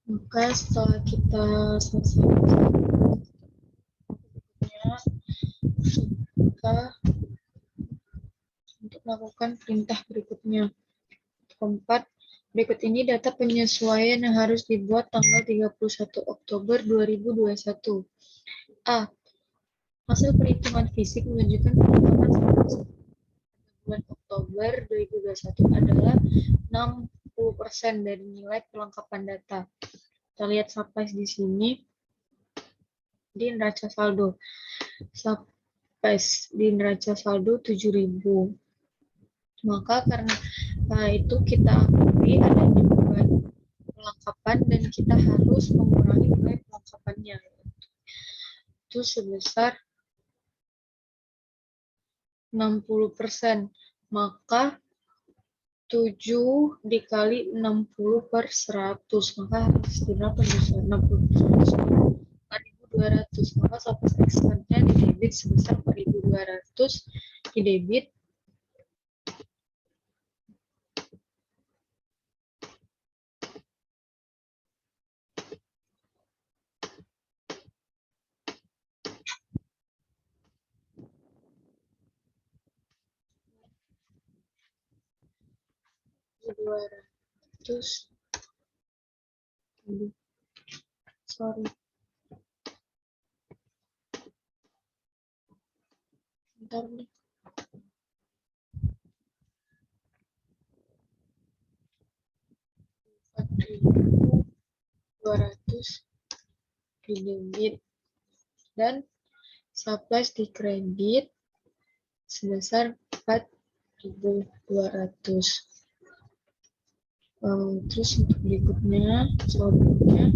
Maka setelah kita selesai kita untuk melakukan perintah berikutnya. Keempat, berikut ini data penyesuaian yang harus dibuat tanggal 31 Oktober 2021. A. Hasil perhitungan fisik menunjukkan penetapan bulan Oktober 2021 adalah 60% dari nilai perlengkapan data. Kita lihat subsize di sini di neraca saldo. Subsize di neraca saldo 7.000. Maka karena itu kita akui adanya beban perlengkapan dan kita harus mengurangi nilai perlengkapannya. Itu sebesar 60%. Maka 7 dikali 60 per 100. Maka harus berapa? 60 per 100. 4.200. Maka subsize expense-nya di debit sebesar 4.200 di debit. Sorry. Bentar nih. $4.200 di debit dan subsize di kredit sebesar 4.200. Terus untuk berikutnya saldonya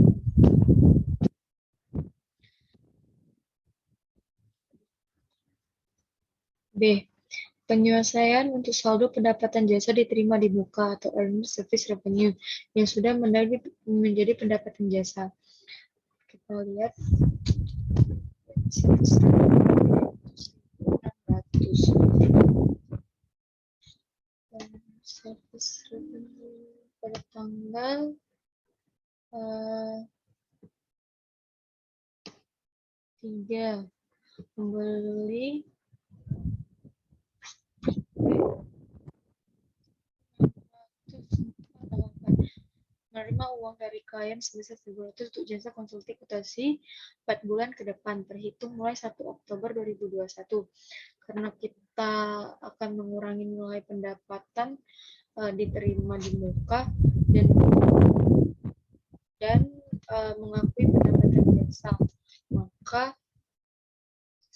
B. Penyelesaian untuk saldo pendapatan jasa diterima di muka atau earned service revenue yang sudah menjadi pendapatan jasa. Kita lihat service revenue 600. Service revenue pada tanggal 3 membeli menerima uang dari klien sebesar 1.200 untuk jasa konsultasi 4 bulan ke depan terhitung mulai 1 Oktober 2021. Karena kita akan mengurangi nilai pendapatan diterima di muka dan mengakui pendapatan jasa, maka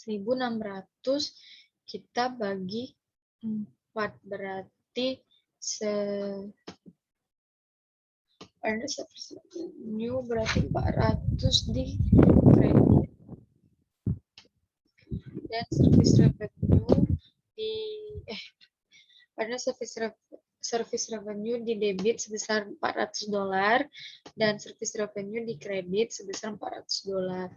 1.600 kita bagi 4 berarti earned service revenue berarti 400 di kredit dan service revenue di earned service revenue di debit sebesar $400 dan service revenue di kredit sebesar $400.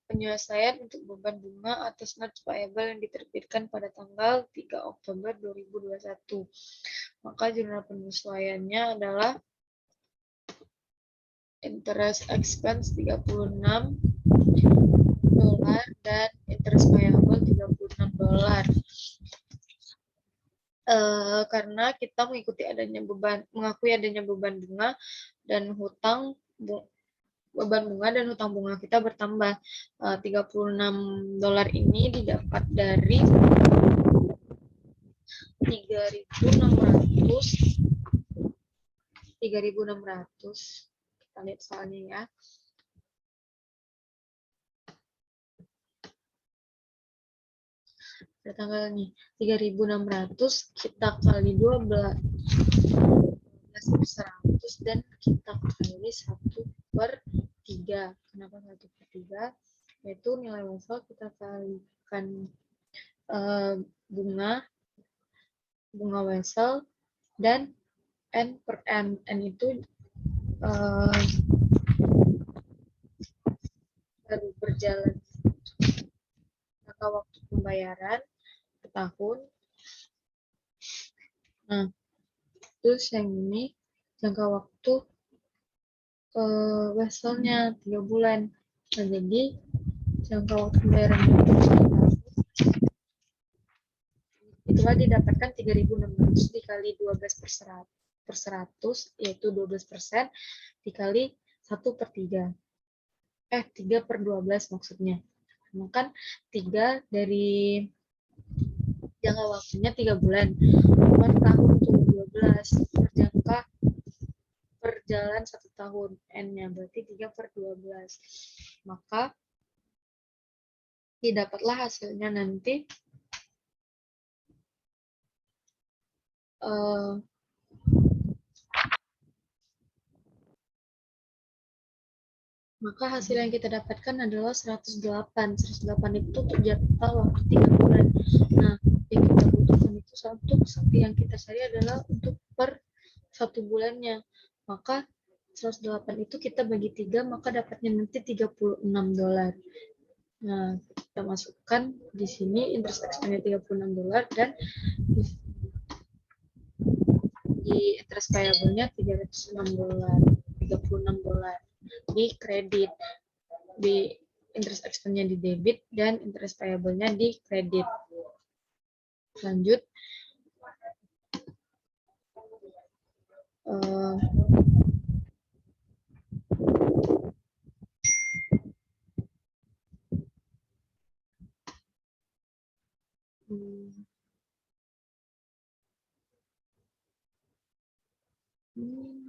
Penyelesaian untuk beban bunga atas notes payable yang diterbitkan pada tanggal 3 Oktober 2021. Maka jurnal penyesuaiannya adalah interest expense $36 dan interest payable $36. Karena kita mengakui adanya beban bunga dan hutang beban bunga dan hutang bunga kita bertambah. $36 ini didapat dari 3.600. Kita lihat soalnya ya. Pada tanggal nih 3.600 kita kali 12 100 dan kita kali 1/3. Kenapa 1/3? Yaitu nilai wesel kita kalikan bunga wesel dan N per N. N itu baru berjalan jangka waktu pembayaran per tahun. Nah, terus yang ini jangka waktu weselnya 3 bulan. Nah, jadi jangka waktu pembayaran itulah didapatkan 3.600 dikali 12 per 100, yaitu 12% dikali 1/3. 3/12 maksudnya. Nah, kan 3 dari jangka waktunya 3 bulan. Per tahun tuh 12 per jangka per jalan 1 tahun. N-nya berarti 3/12. Maka didapatlah hasilnya nanti maka hasil yang kita dapatkan adalah 108. 108 itu untuk jangka waktu 3 bulan. Nah, yang kita butuhkan itu yang kita cari adalah untuk per 1 bulannya. Maka 108 itu kita bagi 3, maka dapatnya nanti $36. Nah, kita masukkan di sini interest expense-nya $36 dan di interest payable-nya $36. Di kredit, di interest expense-nya di debit dan interest payable-nya di kredit. Lanjut.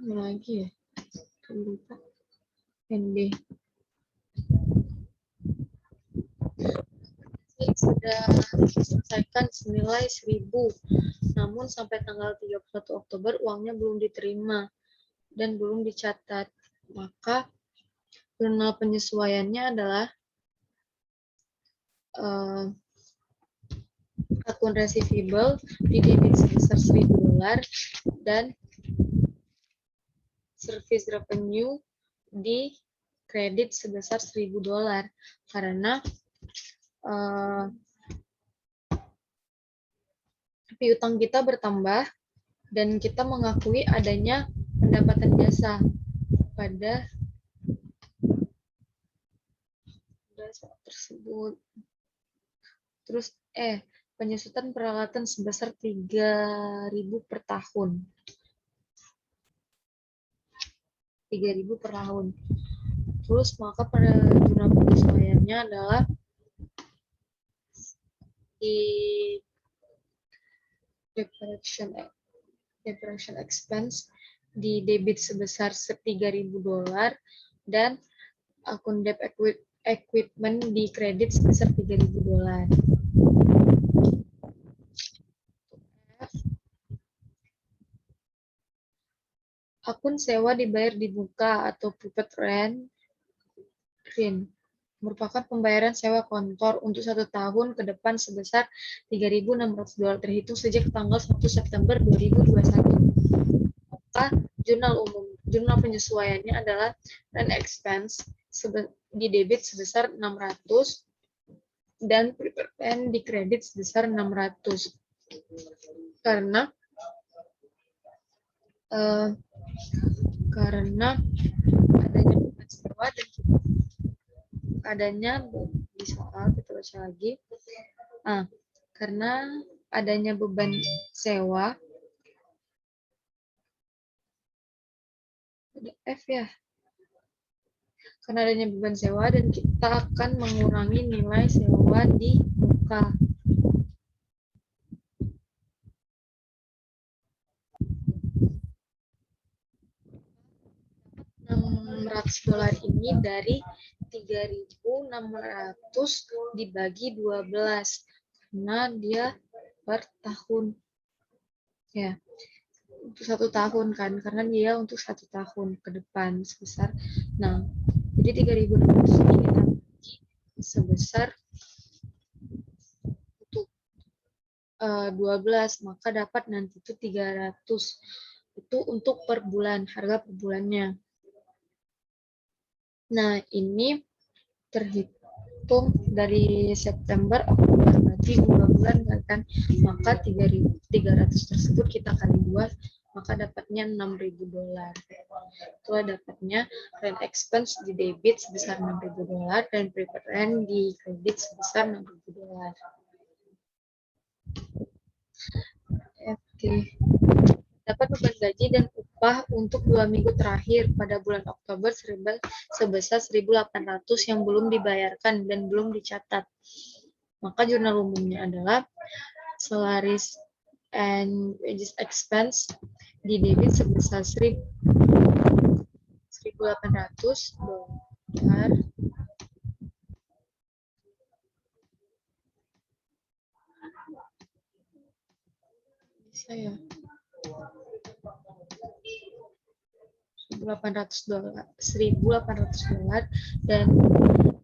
Lagi ya, lupa. ND. Sudah diselesaikan senilai 1.000, namun sampai tanggal 31 Oktober uangnya belum diterima dan belum dicatat. Maka jurnal penyesuaiannya adalah akun receivable di debit sebesar $1.000 dan service revenue di kredit sebesar $1.000 karena piutang kita bertambah dan kita mengakui adanya pendapatan jasa pada jasa tersebut. Terus penyusutan peralatan sebesar 3.000 per tahun. 3.000 per tahun. Terus maka pada jurnal penyesuaiannya adalah di depreciation expense di debit sebesar $3.000 dan akun debt equipment di kredit sebesar $3.000. Akun sewa dibayar di muka atau prepaid rent merupakan pembayaran sewa kantor untuk 1 tahun ke depan sebesar $3.600 terhitung sejak tanggal 1 September 2021. Maka jurnal penyesuaiannya adalah rent expense di debit sebesar 600 dan prepaid rent di kredit sebesar 600. Karena adanya beban sewa dan adanya di soal kita baca lagi. Karena adanya beban sewa, ada F ya. Karena adanya beban sewa dan kita akan mengurangi nilai sewa di muka. $600 ini dari 3.600 dibagi 12 karena dia per tahun ya, untuk 1 tahun kan, karena dia untuk 1 tahun ke depan sebesar. Nah, jadi 3.600 ini kita bagi sebesar untuk 12, maka dapat nanti itu 300. Itu untuk per bulan, harga per bulannya. Nah, ini terhitung dari September, Oktober, berarti 2 bulan kan, maka 3.300 tersebut kita kali 2, maka dapatnya $6.000. Itulah dapatnya rent expense di debit sebesar $6.000 dan prepaid rent di kredit sebesar $6.000. Oke. Dapat beban gaji dan upah untuk 2 minggu terakhir pada bulan Oktober sebesar 1.800 yang belum dibayarkan dan belum dicatat. Maka jurnal umumnya adalah salaries and wages expense di debit sebesar 1.800 dolar. Bisa ya. 1.800 dolar dan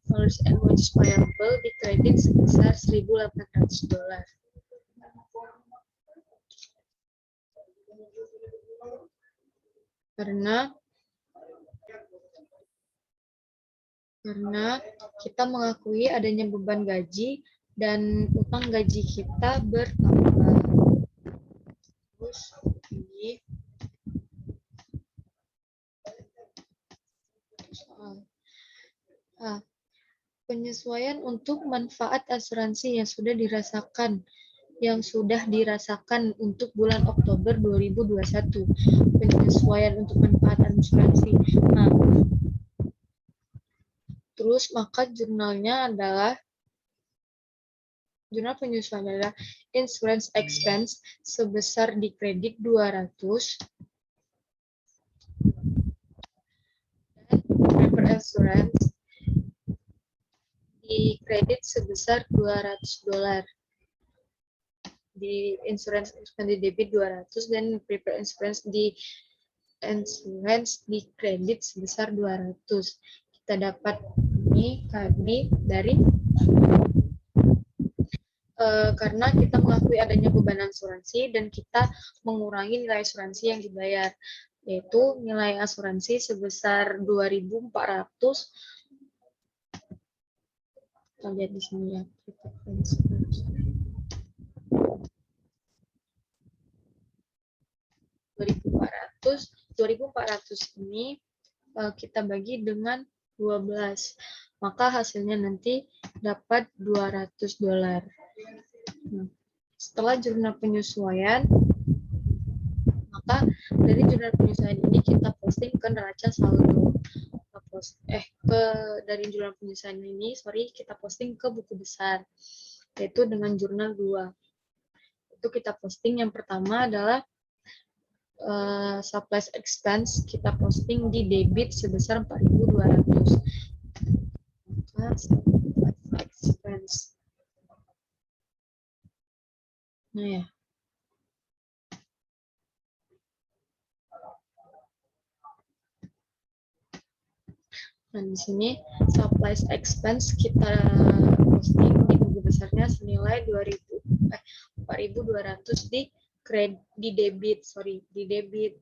salaries and wages payable di kredit sebesar 1.800 dolar. Karena kita mengakui adanya beban gaji dan utang gaji kita bertambah. Terus ini soal penyesuaian untuk manfaat asuransi yang sudah dirasakan untuk bulan Oktober 2021. Penyesuaian untuk manfaat asuransi. Nah, terus maka jurnal penyesuaian adalah insurance expense sebesar di kredit 200 dan paper insurance di kredit sebesar 200 dolar. Di insurance expense di debit 200 dan paper insurance di kredit sebesar 200. Kita dapat ini dari karena kita mengakui adanya beban asuransi dan kita mengurangi nilai asuransi yang dibayar, yaitu nilai asuransi sebesar 2.400. Kita lihat di sini ya. 2.400 ini kita bagi dengan 12. Maka hasilnya nanti dapat 200 dolar. Nah, setelah jurnal penyesuaian, maka dari jurnal penyesuaian ini kita posting ke neraca saldo. Dari jurnal penyesuaian ini, kita posting ke buku besar, yaitu dengan jurnal 2. Itu kita posting yang pertama adalah supplies expense, kita posting di debit sebesar 4.200. Supplies expense. Nah ya. Nah, di sini supplies expense kita posting di buku besarnya senilai 4.200 di debit.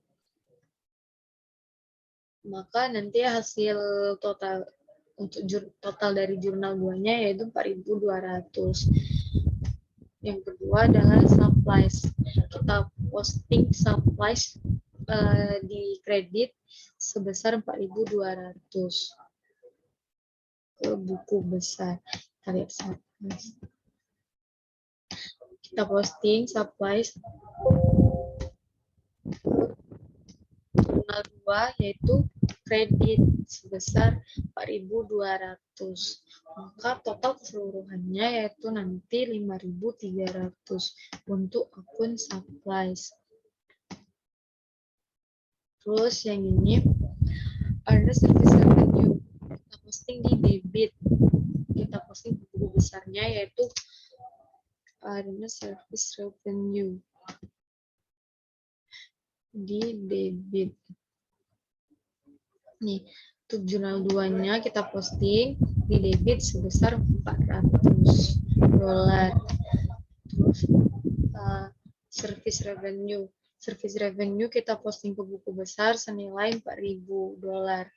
Maka nanti hasil total untuk total dari jurnal 2-nya yaitu 4.200. Yang kedua adalah supplies. Kita posting supplies di kredit sebesar 4.200 ke buku besar. Kita lihat supplies. Kita posting supplies jurnal 2 yaitu kredit sebesar 4.200. Maka total keseluruhannya yaitu nanti 5.300 untuk akun supplies. Terus yang ini ada service revenue. Kita posting di debit. Kita posting buku besarnya yaitu ada service revenue di debit. Nih, untuk jurnal 2-nya kita posting di debit sebesar 400 dolar. Terus service revenue kita posting ke buku besar senilai 4.000 dolar.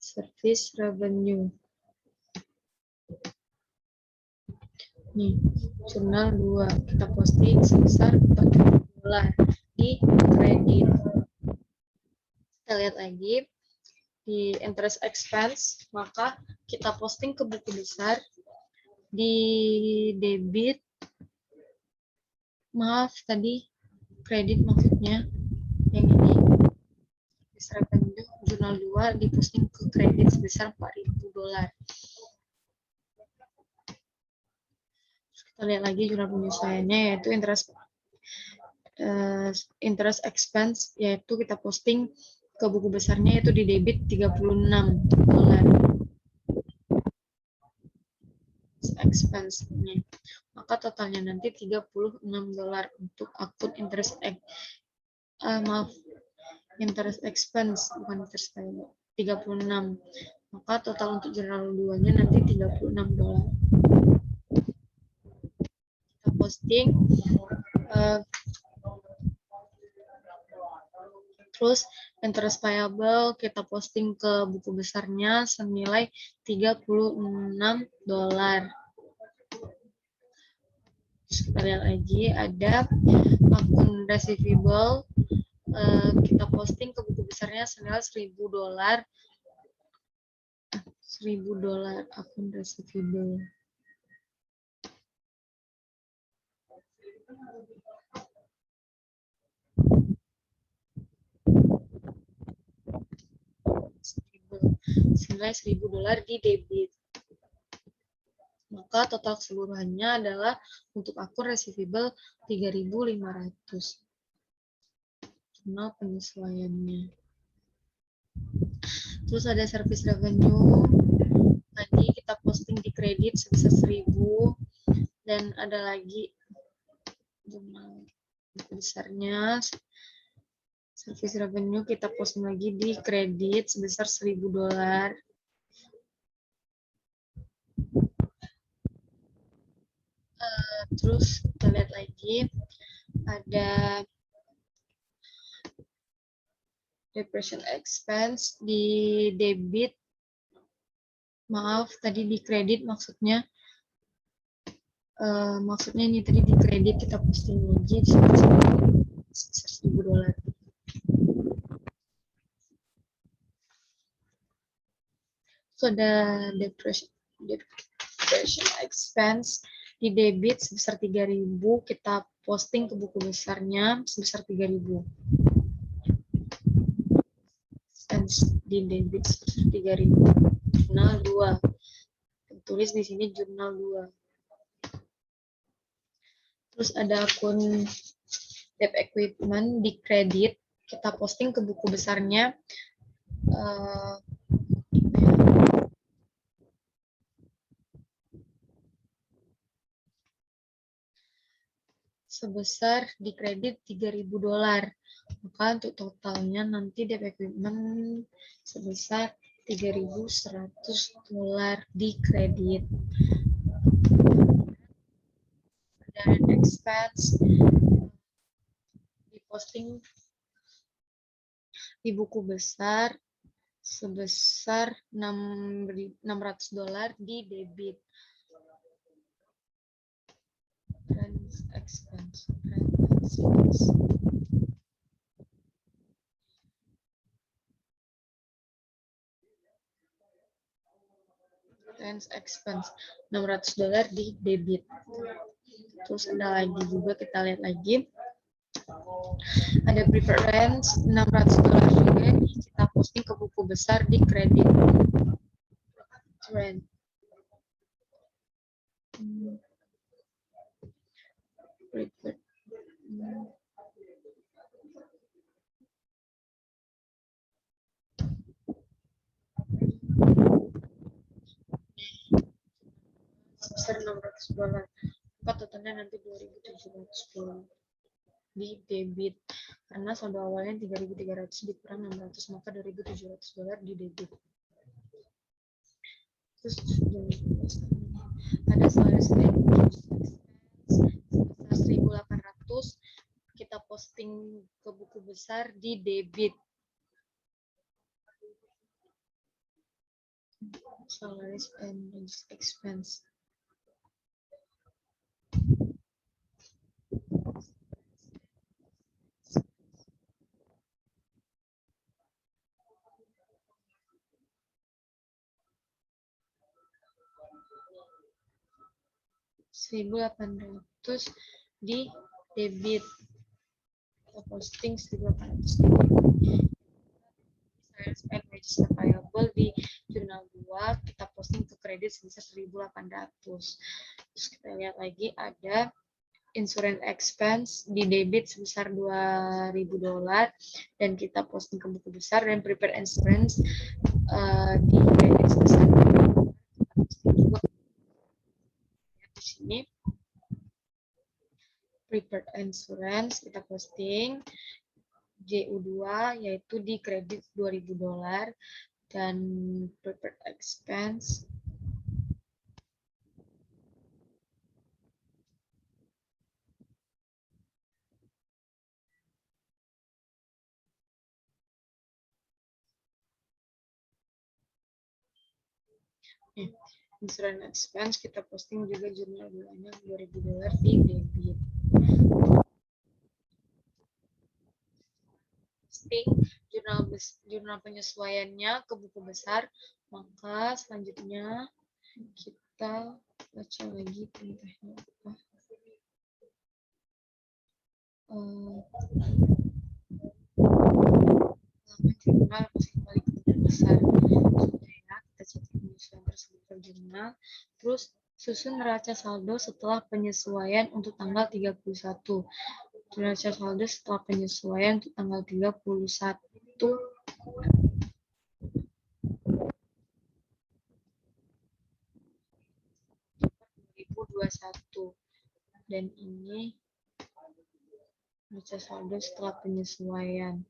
Service revenue. Nih, jurnal 2 kita posting sebesar $40 di kredit. Kita lihat lagi di interest expense, maka kita posting ke buku besar di debit. Maaf, tadi kredit maksudnya yang ini. Revenue jurnal 2 diposting ke kredit sebesar $4.000. Kita lihat lagi jurnal penyesuaiannya, yaitu interest expense, yaitu kita posting ke buku besarnya, yaitu di debit $36 expense-nya. Maka totalnya nanti $36 untuk akun interest expense, bukan interest payable, 36. Maka total untuk jurnal 2-nya nanti $36. Kita posting terus interest payable kita posting ke buku besarnya senilai $36. Kita lihat lagi ada akun receivable, kita posting ke buku besarnya senilai $1.000. $1.000 akun receivable. Senilai $1.000 di debit. Maka total keseluruhannya adalah untuk akun receivable 3.500. Jurnal penyesuaiannya. Terus ada service revenue. Tadi kita posting di kredit sebesar 1.000 dan ada lagi jurnal besarnya service revenue kita posting lagi di kredit sebesar $1.000. Terus kita lihat lagi ada depreciation expense di debit, maaf tadi di kredit maksudnya ini tadi di kredit kita posting lagi sebesar $1.000. So ada depreciation expense di debit sebesar 3.000, kita posting ke buku besarnya sebesar 3.000. Expense di debit sebesar 3.000. Jurnal 2. Tulis di sini jurnal 2. Terus ada akun debt equipment di kredit, kita posting ke buku besarnya sebesar di kredit $3.000. Maka untuk totalnya nanti debt equipment sebesar $3.100 di kredit. Dan expense diposting di buku besar sebesar $600 di debit. Rent expense. Rent expense $600 di debit. Terus ada lagi juga, kita lihat lagi ada preference $600 juga, kita posting ke buku besar di kredit. Rent. Sebesar $600. Maka totalnya nanti $2.710 di debit. Karena saldo awalnya 3.300 dikurang 600, maka $2.700 di debit. Terus ada sales expense sebesar 1.800, kita posting ke buku besar di debit. Salaries and expense. 1.800 di debit. Kita posting 1.800 di debit. Sales and wages payable di jurnal 2 kita posting ke kredit sebesar 1.800. Terus kita lihat lagi ada insurance expense di debit sebesar $2.000 dan kita posting ke buku besar, dan prepare insurance di kredit sebesar $2.000. Di sini prepared insurance kita posting JU2 yaitu di kredit $2.000 dan prepared expense insurance expense kita posting juga jurnal bulannya $2.000 di debit. Posting jurnal penyesuaiannya ke buku besar. Maka selanjutnya kita baca lagi perintahnya apa. Jurnal masih kembali ke buku besar. Sudah ya, kita cetak penyesuaian tersebut ke jurnal. Terus susun neraca saldo setelah penyesuaian untuk tanggal 31. Neraca saldo setelah penyesuaian untuk tanggal 31 2021, dan ini neraca saldo setelah penyesuaian.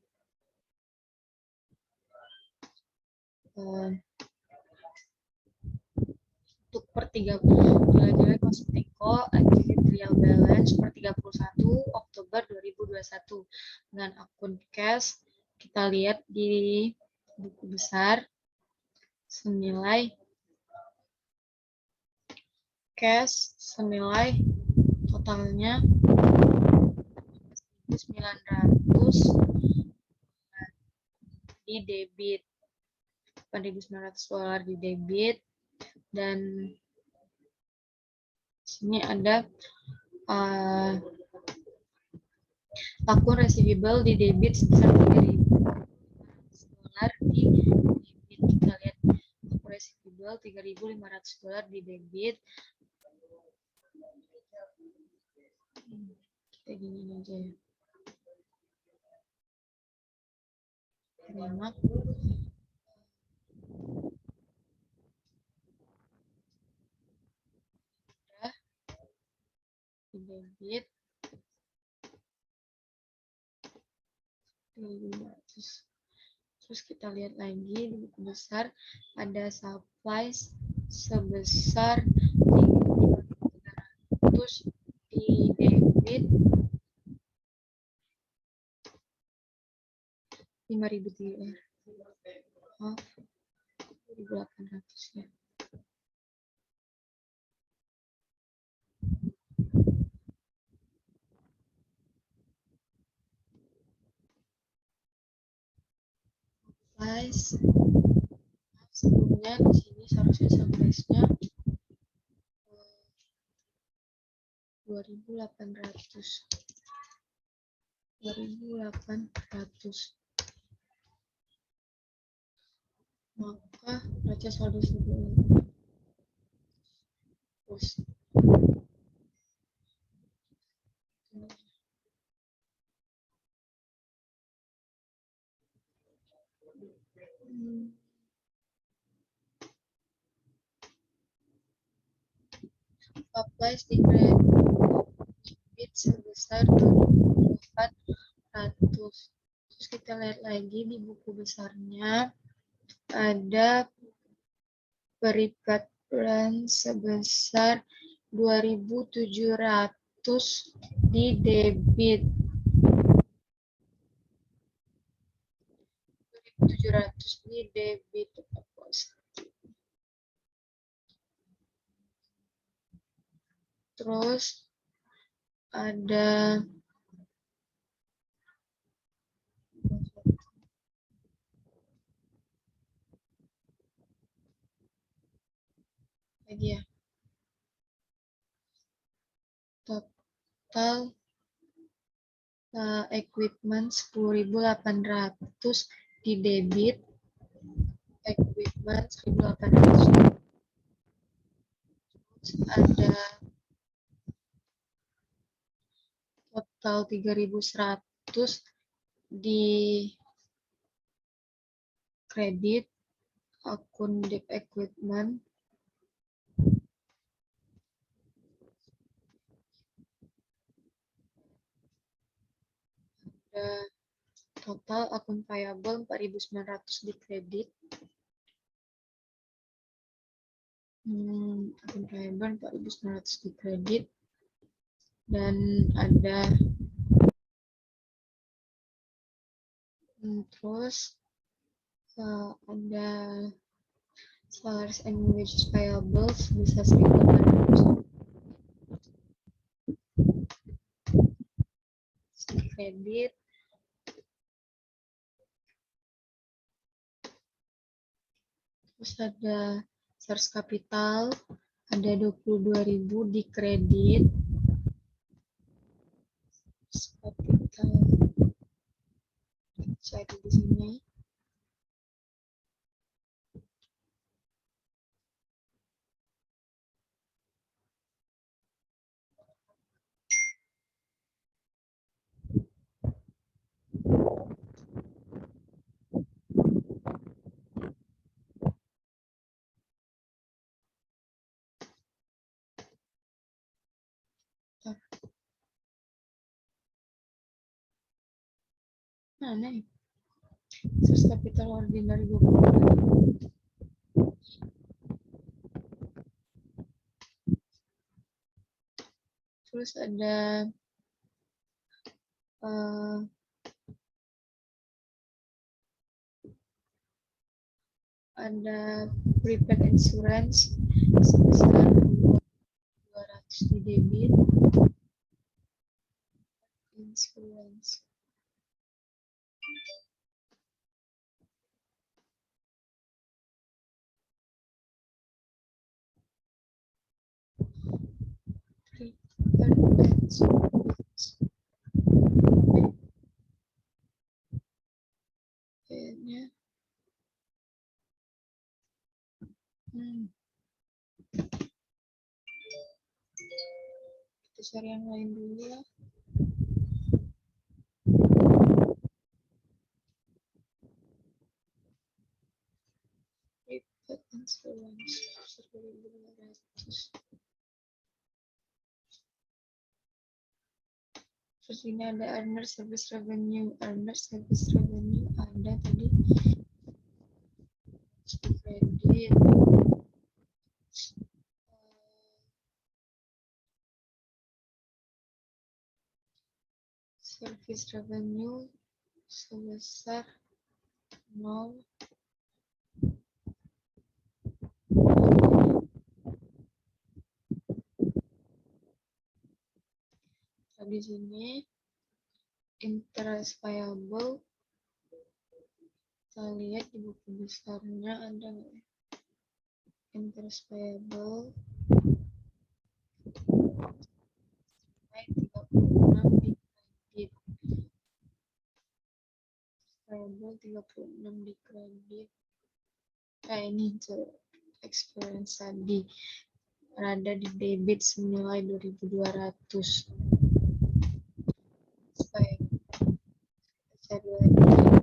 Untuk per 30 jelajah Kosmetik Activity Real Balance per 31 Oktober 2021 dengan akun cash kita lihat di buku besar senilai cash senilai totalnya 1.900 di debit, $8.900 di debit, dan sini ada akun receivable di debit sebesar $3.500 di debit. Kita lihat akun receivable $3.500 di debit. Kita gini aja ya. Terima. Di debit 3.500. Terus kita lihat lagi di buku besar ada supplies sebesar 3.300 di debit 5.000 1.800 ya. Supplies sebelumnya di sini seharusnya suppliesnya 2.800. Maka neraca saldo sebelumnya terus supplies di kredit sebesar 2.400. Terus kita lihat lagi di buku besarnya ada berikat plan sebesar 2.700 di debit. 2.700 di debit. Terus ada lagi ya. total equipment 10.800 di debit, equipment 1.800, ada total 3.100 di kredit akun debt equipment, ada total akun payable 4.900 di kredit, akun payable 4.900 di kredit, dan ada terus ada salaries and wages payable sebesar 1.800 di kredit, terus ada source capital ada 22.000 di kredit, source capital saya di sini. Mana ya? Source capital ordinary 22.000. Terus ada prepaid insurance sebesar 200 di debit, insurance prepaid insurance kayaknya kita cari yang lain dulu ya. Prepaid insurance 1.200. Terus ini ada earner service revenue ada tadi kredit, service revenue sebesar 0. Di sini interest payable, kita lihat di buku besarnya ada nggak ya? Interest payable 36 di kredit, payable 36 di kredit. Ini experience tadi ada di debit senilai 2.200. Baik, saya lagi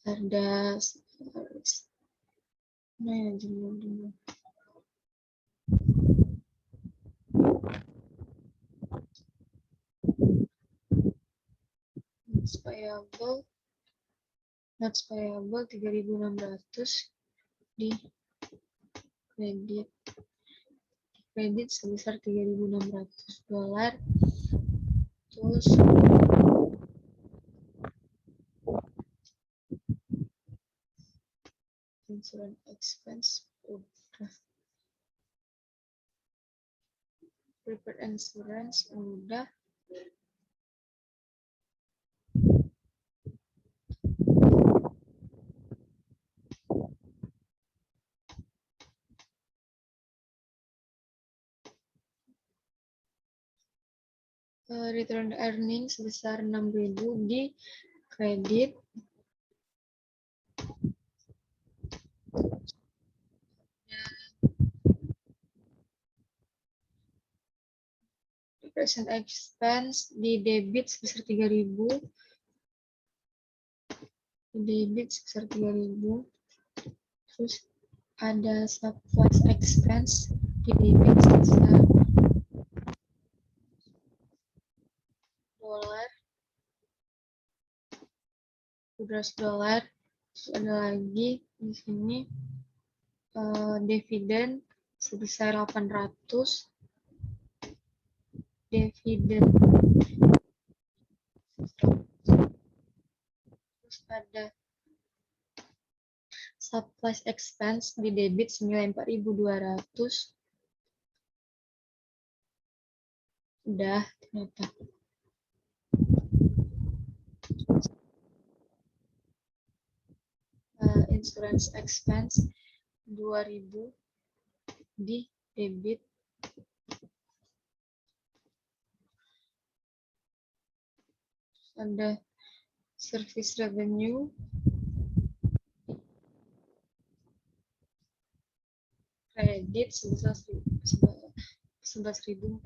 ada jumlah notes payable 3.600 di kredit sebesar $3.600. Terus insurance expense udah, prepaid insurance udah, return earning sebesar 6.000 di kredit. Present expense di debit sebesar 3.000. Debit sebesar 3.000. Terus ada supplies expense di debit sebesar $200. Terus ada lagi di sini dividen sebesar 800. Dividen. Terus ada supplies expense di debit senilai 4.200. Udah ternyata. Insurance expense 2.000 di debit. Ada service revenue kredit sebesar 11.400.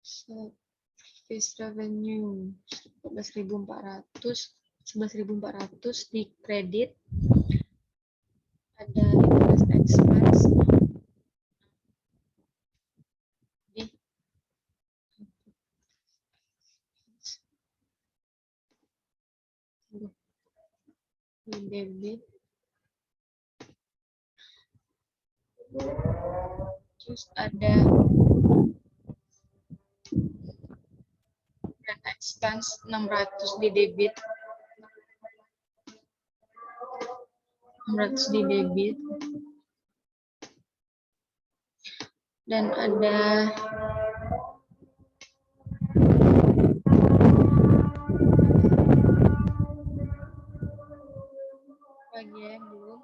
Service revenue 11.400 di kredit. Ada interest expense di debit. Terus ada rent expense 600 di debit. 600 di debit. Dan ada lagi yang belum.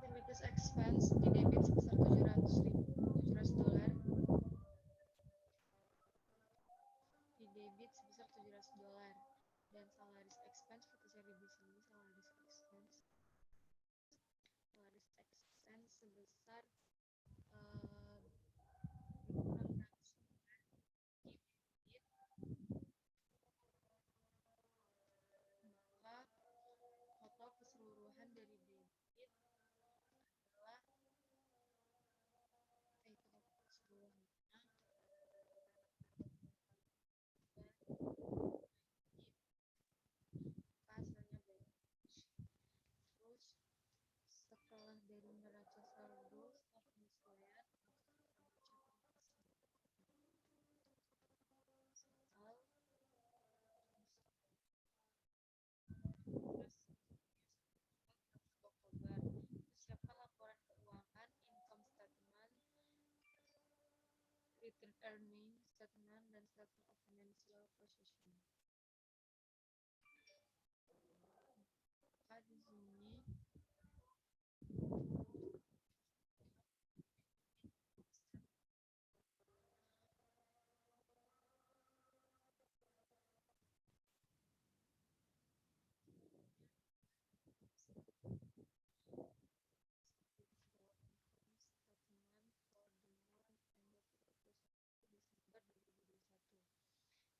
Debit expense di debit sebesar $700. Di debit sebesar $700. Dan salaries expense sebesar di sini salaries expense sebesar 600 maka total keseluruhan dari debit adalah keseluruhannya hasilnya baik. Terus setelah dari neraca saldo penyesuaian siapkan laporan keuangan, income statement, return earning statement, dan statement of financial position. Maka di sini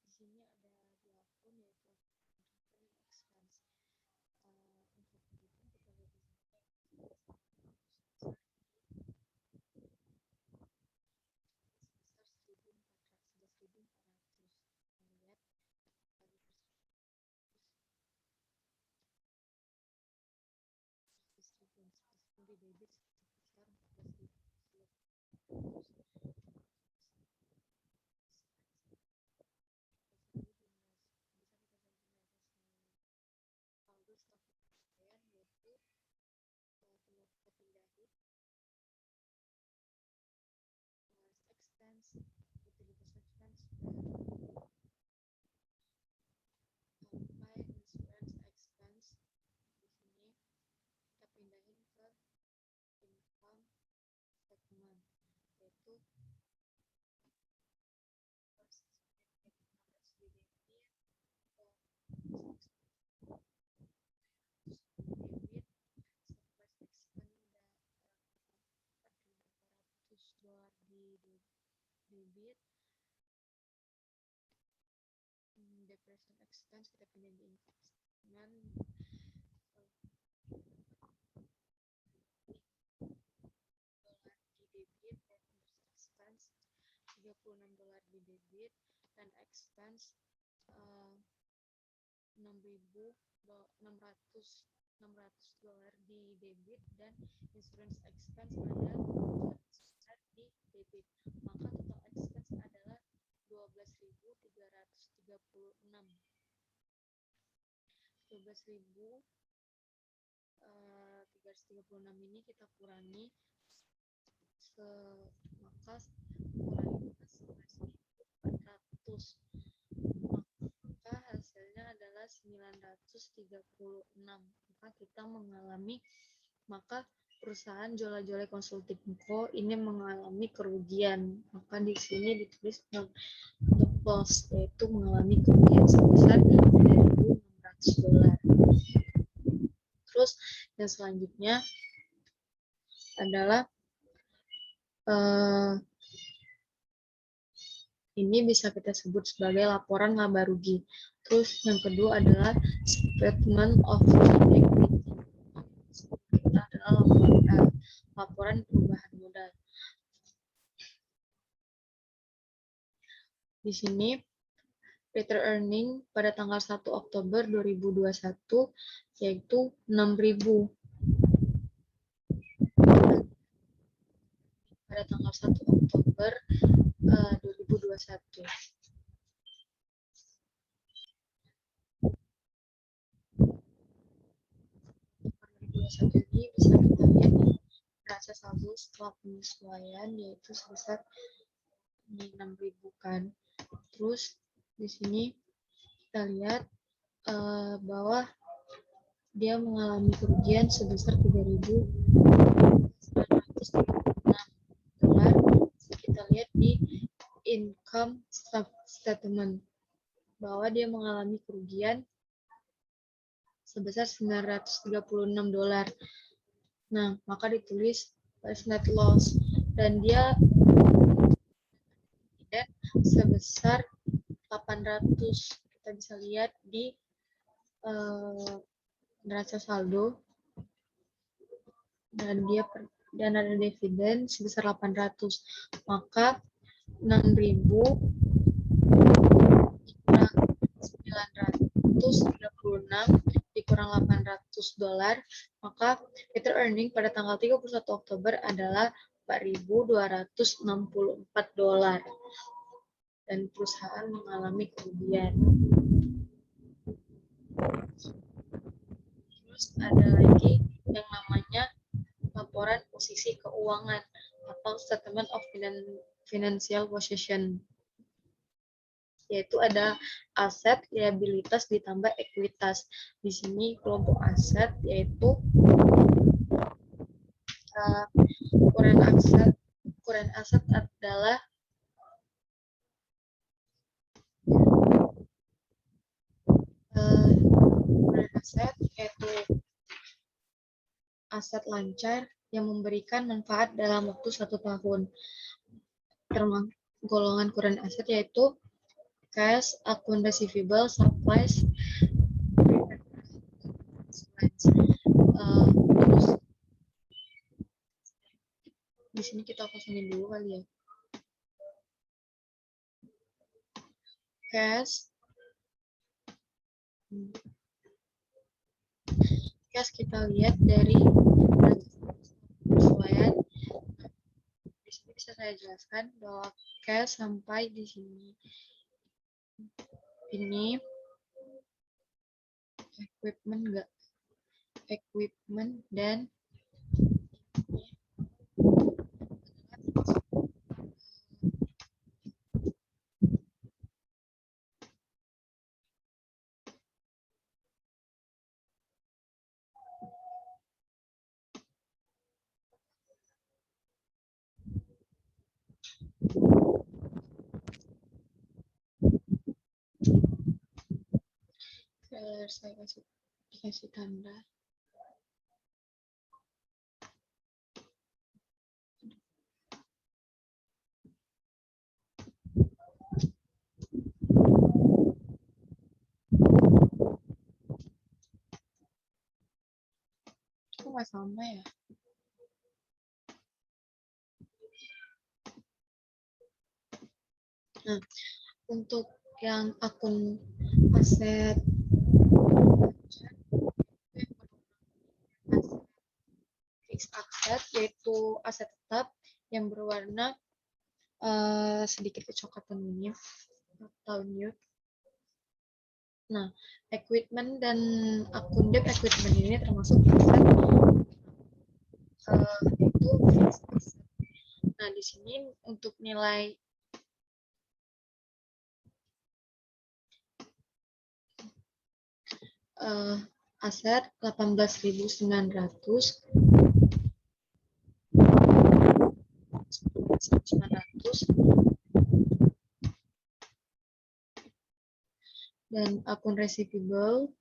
di sini ada debit, depreciation expense kita pindah di investment, $di debit, expense $36 di debit, dan expense $600 di debit, dan insurance expense ada di debit. Maka total expense adalah 12.336. 12.336 ini kita kurangi maka kurangi 11.400, maka hasilnya adalah 936. Maka perusahaan Jola-Jola Consulting Co. ini mengalami kerugian. Maka di sini ditulis the loss, yaitu mengalami kerugian sebesar $3.600. Terus yang selanjutnya adalah ini bisa kita sebut sebagai laporan laba rugi. Terus yang kedua adalah statement of equity. Itu adalah laporan perubahan modal. Di sini return earning pada tanggal 1 Oktober 2021 yaitu 6.000. Pada tanggal 1 Oktober 2021. Ini bisa kita lihat neraca saldo setelah penyesuaian yaitu sebesar 6.000 kan. Terus di sini kita lihat bahwa dia mengalami kerugian sebesar $3.936. Kita lihat di income statement bahwa dia mengalami kerugian sebesar $936. Nah, maka ditulis net loss dan dia tidak sebesar 800. Kita bisa lihat di neraca saldo dan ada dividen sebesar 800. Maka 6.000 936 dikurang $800, maka return earning pada tanggal 31 Oktober adalah $4.264 dan perusahaan mengalami kerugian. Terus ada lagi yang namanya laporan posisi keuangan atau statement of financial position, yaitu ada aset, liabilitas ditambah ekuitas. Di sini kelompok aset yaitu current aset adalah aset lancar yang memberikan manfaat dalam waktu 1 tahun. Termasuk golongan current asset yaitu cash, akun receivable, supplies, terus di sini kita kosongin dulu kali ya. Cash kita lihat dari penyesuaian. Di sini bisa saya jelaskan bahwa cash sampai di sini ini equipment dan saya dikasih tanda. Kok nggak sama ya? Nah, untuk yang akun aset fixed asset, yaitu aset tetap yang berwarna sedikit kecoklatan minyak atau nude. Nah, equipment dan akun debt equipment ini termasuk aset itu fixed asset. Nah, di sini untuk nilai aset 18.900 dan akun receivable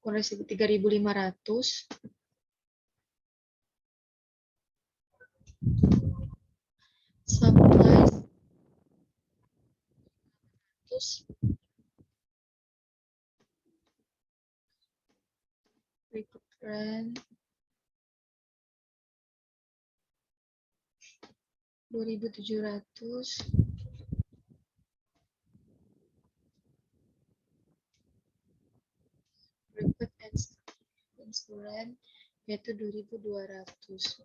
3.500, supplies 100, record rent 2.700, record insurance yaitu 2.200.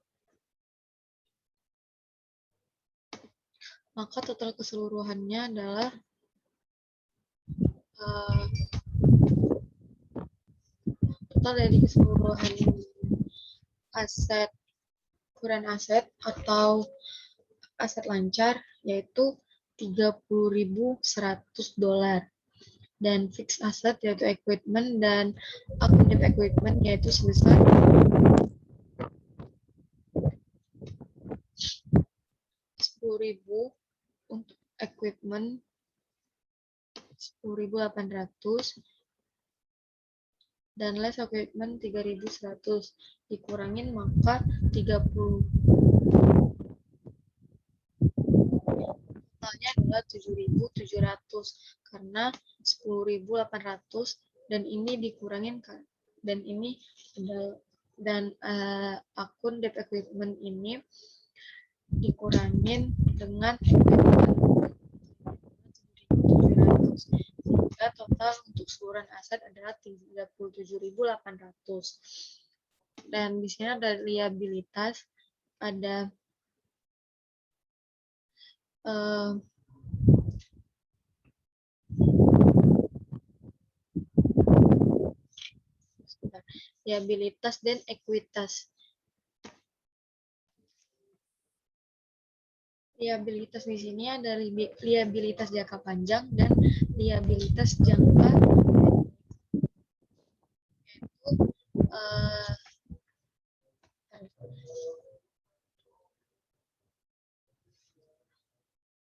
Maka total keseluruhannya adalah total dari keseluruhan aset ukuran aset atau aset lancar yaitu $30.100 dan fixed asset yaitu equipment dan akun debt equipment yaitu sebesar 10.000 untuk equipment 10.800 dan less equipment 3.100 dikurangin maka 30 totalnya adalah 7.700 karena 10.800 dan ini dikurangin dan ini dan akun debt equipment ini dikurangin dengan equipment 7.700 sehingga total untuk keseluruhan aset adalah 37.800 dan di sini ada liabilitas ada liabilitas dan ekuitas. Liabilitas di sini ada liabilitas jangka panjang dan liabilitas jangka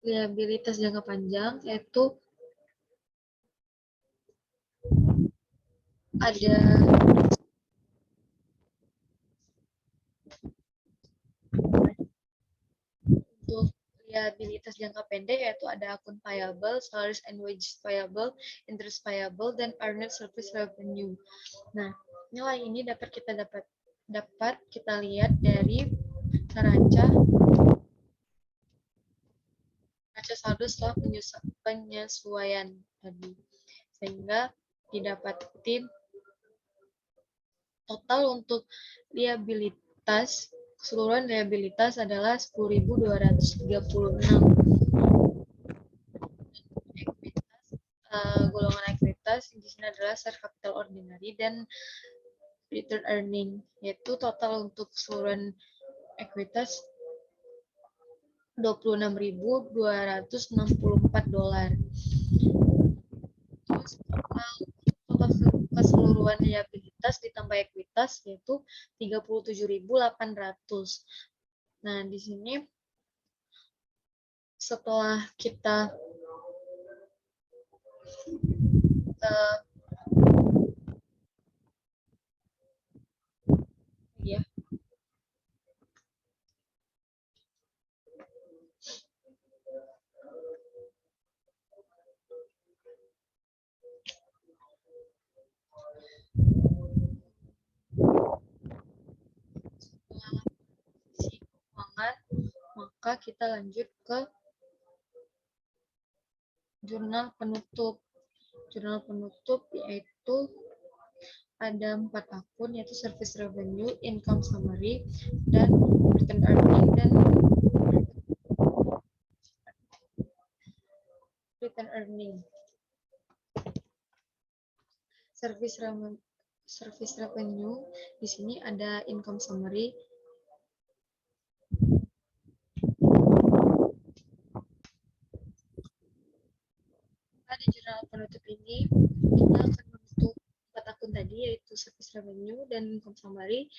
liabilitas jangka panjang yaitu ada untuk liabilitas jangka pendek yaitu ada akun payable, salaries and wages payable, interest payable, dan earned service revenue. Nah, nilai ini dapat kita lihat dari neraca saldo setelah penyesuaian tadi, sehingga didapatin total untuk liabilitas keseluruhan liabilitas adalah 10.236. Golongan ekuitas di sini adalah share capital ordinary dan return earning, yaitu total untuk keseluruhan ekuitas $26.264. Terus total keseluruhan liabilitas ditambah ekuitas yaitu 37.800. Nah, di sini setelah kita kan, maka kita lanjut ke jurnal penutup. Jurnal penutup yaitu ada 4 akun, yaitu service revenue, income summary, dan return earning dan return earning. Service revenue di sini ada income summary. Di jurnal penutup ini kita akan menutup 4 akun tadi, yaitu service revenue dan income summary,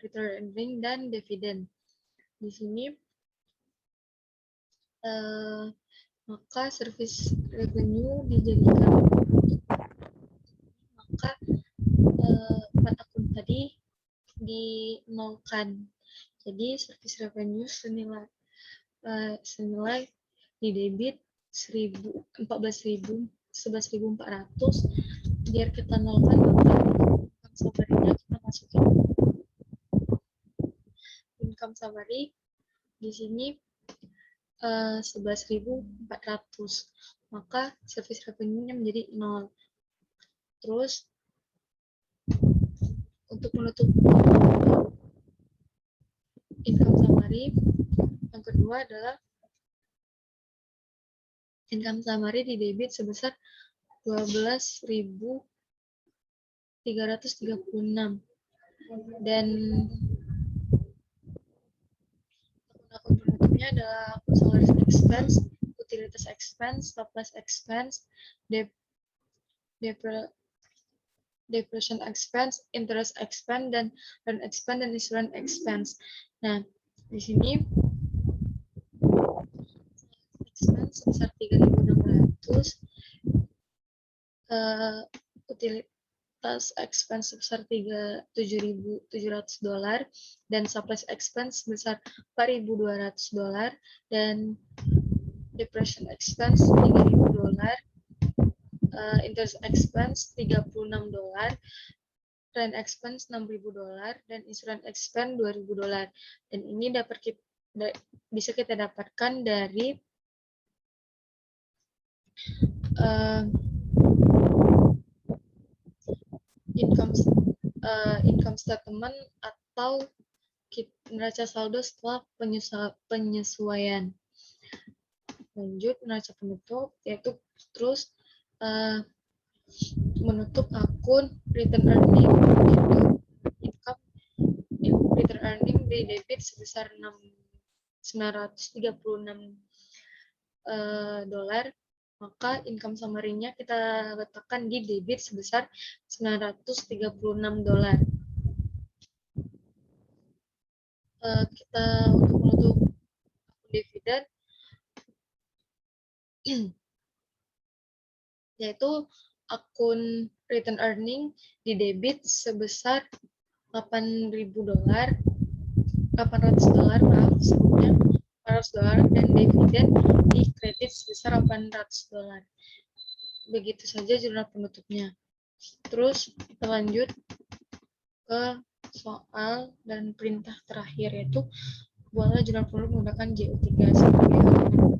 return earning, dan dividen. Di sini maka service revenue dijadikan, maka 4 akun tadi dinolkan. Jadi service revenue senilai di debit 11.400, biar kita nolkan, maka income summary-nya kita masukin. Income summary di sini 11.400, maka service revenue-nya menjadi 0. Terus untuk menutup income summary, yang kedua adalah income summary di debit sebesar 12.336, dan akun penutupnya adalah salaries expense, utilities expense, stop loss expense, depreciation expense, interest expense, dan rent expense, dan insurance expense. Nah, di sini expense sebesar 3.600, utilitas expense sebesar $7.700, dan supplies expense sebesar $4.200, dan depreciation expense $3.000, interest expense $36, rent expense $6.000, dan insurance expense $2.000. Dan ini bisa kita dapatkan dari income statement atau neraca saldo setelah penyesuaian. Lanjut neraca penutup, yaitu terus menutup akun return earning, yaitu income return earning di debit sebesar $936, maka income summary-nya kita letakkan di debit sebesar $936. Kita untuk menutup dividen, yaitu akun return earning di debit sebesar $800, maaf sebelumnya $800, dan dividen di kredit sebesar $800. Begitu saja jurnal penutupnya. Terus kita lanjut ke soal dan perintah terakhir, yaitu buatlah jurnal penutup menggunakan JO3 sebagai halaman.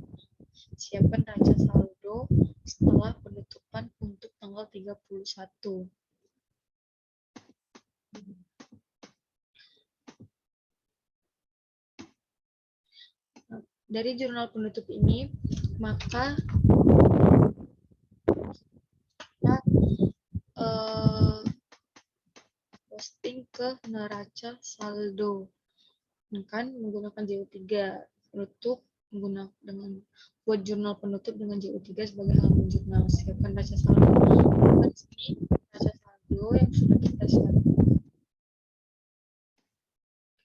Siapkan neraca saldo setelah penutupan untuk tanggal 31. Dari jurnal penutup ini, maka kita posting ke neraca saldo kan menggunakan JO3, penutup menggunakan buat jurnal penutup dengan JO3 sebagai halaman jurnal. Siapkan neraca saldo. Di sini neraca saldo yang sudah kita siapkan,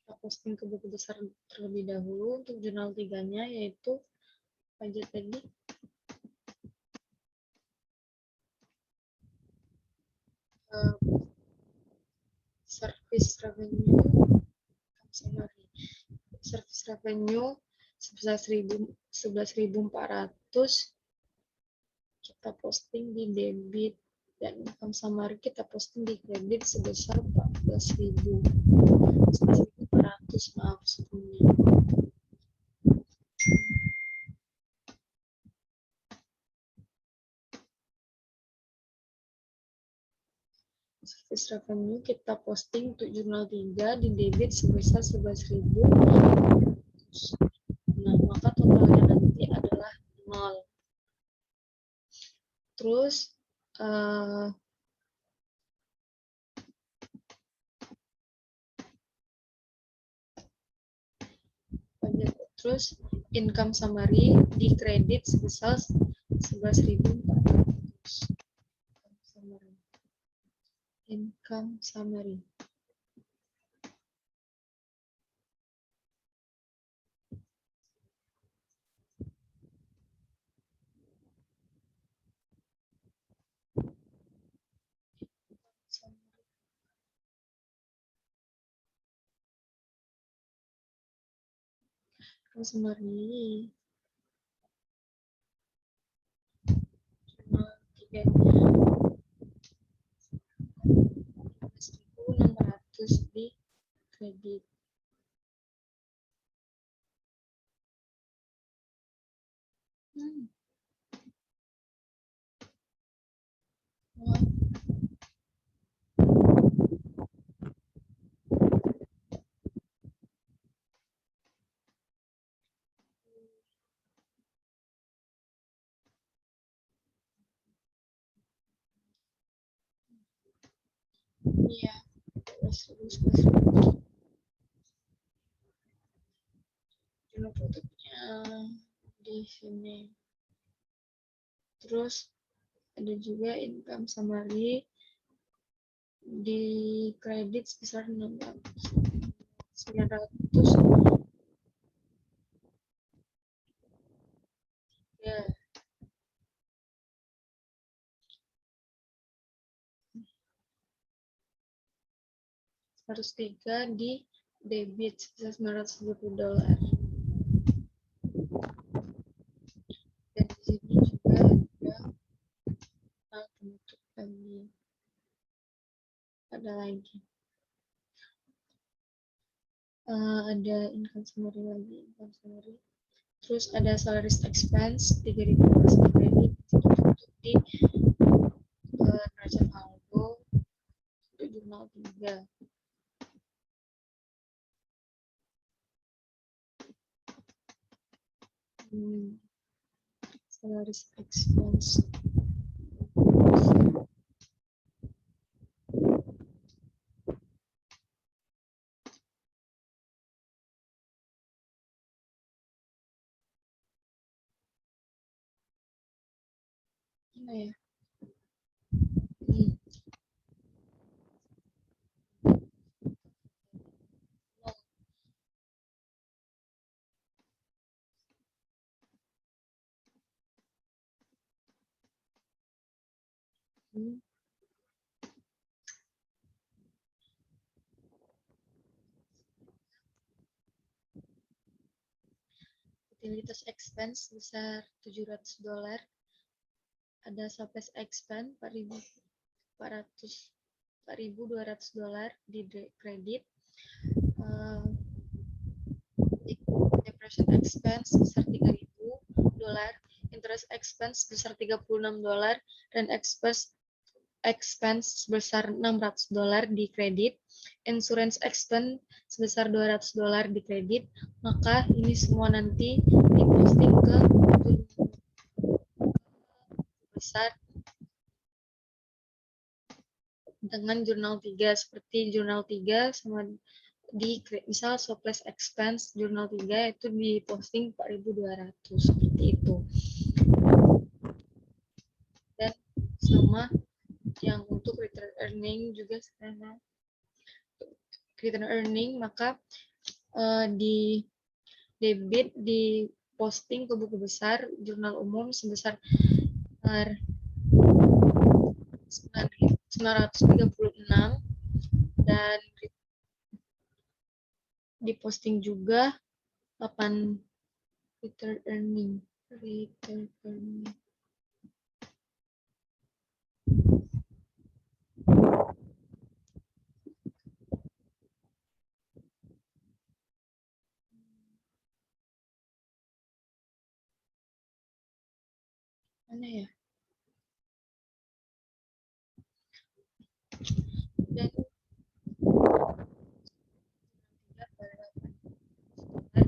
kita posting ke buku besar terlebih dahulu untuk jurnal 3-nya, yaitu pajak tadi. Service revenue summary. Service revenue sebesar 11.400 kita posting di debit, dan income summary kita posting di kredit sebesar 11.400, maaf sebelumnya. Service revenue kita posting untuk jurnal 3 di debit sebesar 11.000. Nah, maka totalnya nanti adalah 0. Terus income summary di kredit sebesar 11.400. Income summary. Summary. Jurnal 3. 11.600 di kredit. Iya, terus jurnal produknya di sini. Terus ada juga income summary di kredit sebesar 900 ya. $103 di debit sebesar $930. Dan di sini juga ada penutup lagi. Ada lagi. Ada income summary lagi, income summary. Terus ada salaries expense 3.000 kredit untuk di neraca saldo untuk jurnal 3. Salaries expense. Mana ya? Utilitas expense sebesar $700. Ada supplies expense $4.200 di kredit. Depreciation expense sebesar $3.000, interest expense sebesar $36, dan expense sebesar $600 di kredit, insurance expense sebesar $200 di kredit. Maka ini semua nanti diposting ke besar dengan jurnal 3, seperti jurnal 3 sama di misal surplus expense jurnal 3 itu diposting 4.200 seperti itu. Dan sama yang untuk return earning juga sama. Return earning maka di debit di posting ke buku besar jurnal umum sebesar 936 dan diposting juga 8 return earning. Mana ya? dan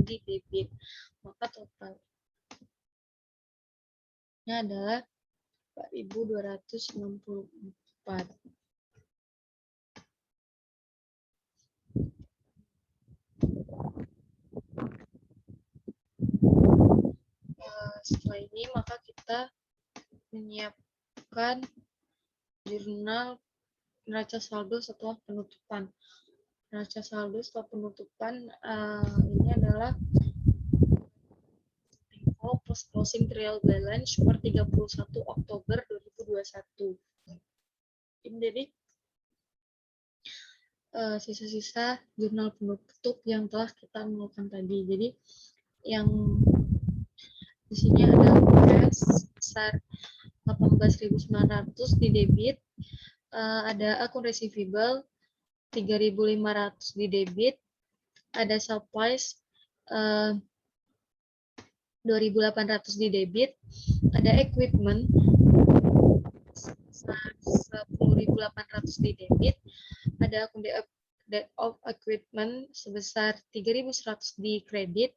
di debit, maka totalnya adalah 4.264. Setelah ini maka kita menyiapkan jurnal neraca saldo setelah penutupan. Neraca saldo setelah penutupan ini adalah post closing trial balance per 31 Oktober 2021. Jadi sisa-sisa jurnal penutup yang telah kita melakukan tadi. Jadi yang di sini ada cash besar 18.900 di debit, ada akun receivable 3.500 di debit, ada supplies 2.800 di debit, ada equipment sebesar 10.800 di debit, ada akun debt of equipment sebesar 3.100 di kredit,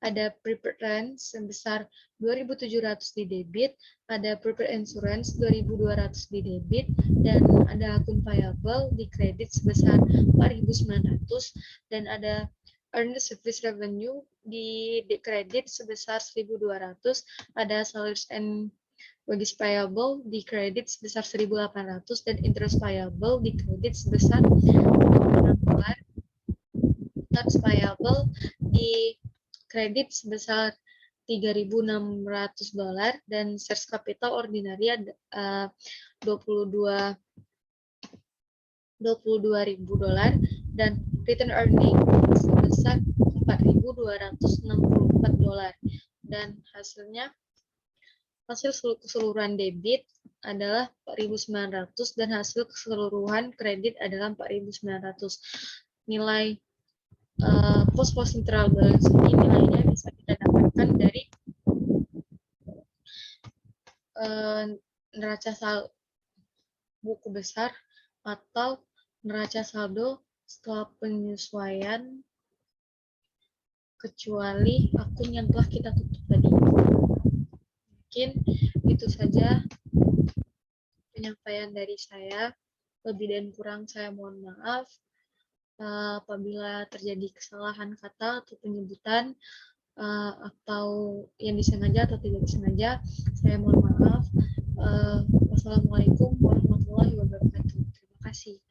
ada prepaid rent sebesar 2.700 di debit, ada prepaid insurance 2.200 di debit, dan ada akun payable di kredit sebesar 4.900, dan ada earned service revenue di kredit sebesar 1.200, ada salaries and wages payable di kredit sebesar 1.800, dan interest payable di kredit sebesar $6. Tax payable di kredit sebesar $3.600, dan shares capital ordinary $22.000, dan return earning sebesar $4.264, dan hasil keseluruhan debit adalah 4.900 dan hasil keseluruhan kredit adalah 4.900. Nilai post closing trial balance ini nilainya bisa kita dapatkan dari neraca saldo buku besar atau neraca saldo setelah penyesuaian kecuali akun yang telah kita tutup tadi. Mungkin itu saja penyampaian dari saya. Lebih dan kurang saya mohon maaf. Apabila terjadi kesalahan kata atau penyebutan atau yang disengaja atau tidak disengaja, saya mohon maaf. Wassalamualaikum warahmatullahi wabarakatuh. Terima kasih.